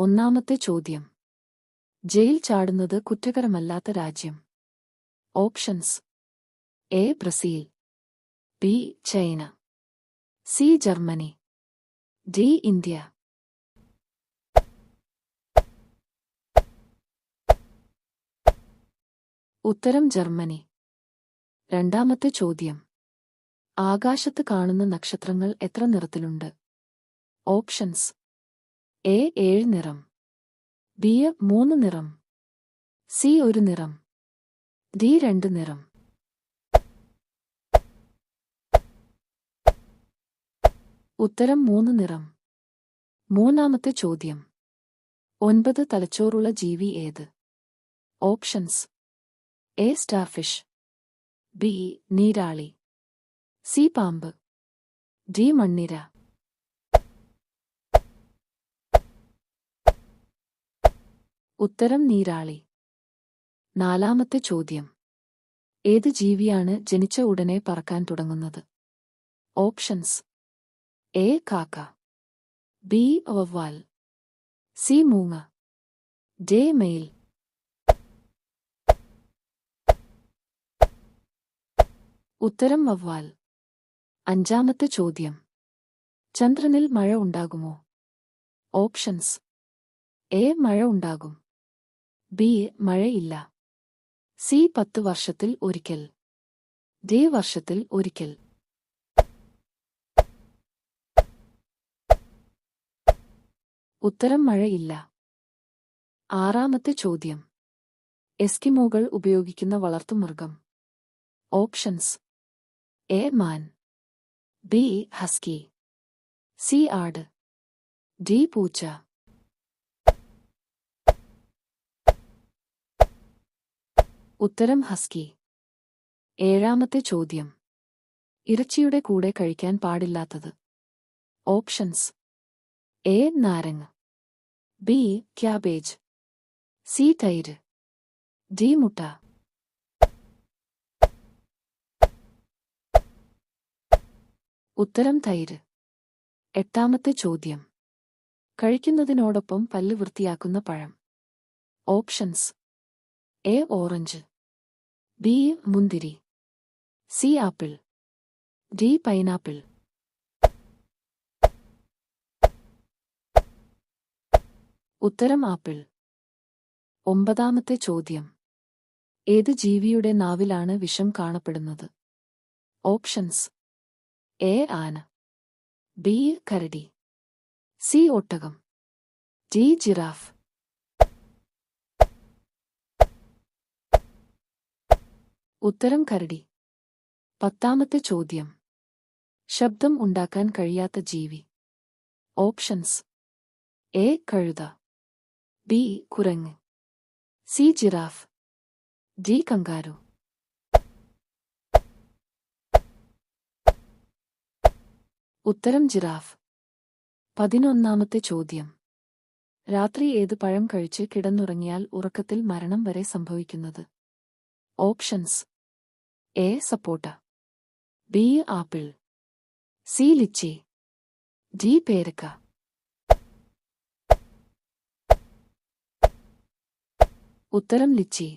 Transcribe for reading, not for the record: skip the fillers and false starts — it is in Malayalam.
ഒന്നാമത്തെ ചോദ്യം. ജയിൽ ചാടുന്നത് കുറ്റകരമല്ലാത്ത രാജ്യം. Options: A Brazil, B China, C Germany, D India. ഉത്തരം ജർമ്മനി. രണ്ടാമത്തെ ചോദ്യം. ആകാശത്ത് കാണുന്ന നക്ഷത്രങ്ങൾ എത്ര നിറത്തിലുണ്ട്? ഓപ്ഷൻസ്: എ 7 നിറം, ബി 3 നിറം, സി 1 നിറം, ഡി 2 നിറം. ഉത്തരം 3 നിറം. മൂന്നാമത്തെ ചോദ്യം. 9 തലച്ചോറുള്ള ജീവി ഏത്? ഓപ്ഷൻസ്: എ സ്റ്റാർഫിഷ്, ബി നീരാളി, സി പാമ്പ്, ഡി മണ്ണിര. ഉത്തരം നീരാളി. നാലാമത്തെ ചോദ്യം. ഏത് ജീവിയാണ് ജനിച്ച ഉടനെ പറക്കാൻ തുടങ്ങുന്നത്? ഓപ്ഷൻസ്: എ കാക്ക, ബി വവ്വാൽ, സി മൂങ്ങ, ഡി മയിൽ. ഉത്തരം വവ്വാൽ. അഞ്ചാമത്തെ ചോദ്യം. ചന്ദ്രനിൽ മഴ ഉണ്ടാകുമോ? ഓപ്ഷൻസ്: എ മഴ ഉണ്ടാകും, ബി മഴയില്ല, സി 10 വർഷത്തിൽ ഒരിക്കൽ, ഡി വർഷത്തിൽ ഒരിക്കൽ. ഉത്തരം മഴയില്ല. ആറാമത്തെ ചോദ്യം. എസ്കിമോകൾ ഉപയോഗിക്കുന്ന വളർത്തുമൃഗം. ഓപ്ഷൻസ്: എ മാൻ, ബി ഹസ്കി, സി ആട്, ഡി പൂച്ച. ഉത്തരം ഹസ്കി. ഏഴാമത്തെ ചോദ്യം. ഇറച്ചിയുടെ കൂടെ കഴിക്കാൻ പാടില്ലാത്തത്. ഓപ്ഷൻസ്: എ നാരങ്ങ, ബി ക്യാബേജ്, സി തൈര്, ഡി മുട്ട. ഉത്തരം തൈര്. എട്ടാമത്തെ ചോദ്യം. കഴിക്കുന്നതിനോടൊപ്പം പല്ല് വൃത്തിയാക്കുന്ന പഴം. ഓപ്ഷൻസ്: എ ഓറഞ്ച്, ബി മുന്തിരി, സി ആപ്പിൾ, ഡി പൈനാപ്പിൾ. ഉത്തരം ആപ്പിൾ. ഒമ്പതാമത്തെ ചോദ്യം. ഏത് ജീവിയുടെ നാവിലാണ് വിഷം കാണപ്പെടുന്നത്? ഓപ്ഷൻസ്: എ ആന, ബി കരടി, സി ഒട്ടകം, ഡി ജിറാഫ്. ഉത്തരം കരടി. പത്താമത്തെ ചോദ്യം. ശബ്ദം ഉണ്ടാക്കാൻ കഴിയാത്ത ജീവി. ഓപ്ഷൻസ്: എ കഴുത, ബി കുരങ്ങ്, സി ജിറാഫ്, ഡി കങ്കാരു. ഉത്തരം ജിറാഫ്. 11ാമത്തെ ചോദ്യം. രാത്രി ഏത് പഴം കഴിച്ച് കിടന്നുറങ്ങിയാൽ ഉറക്കത്തിൽ മരണം വരെ സംഭവിക്കുന്നത്? ഓപ്ഷൻസ്: എ സപ്പോട്ട, B apple, C litchi, D പേരക്ക. ഉത്തരം ലിച്ചി.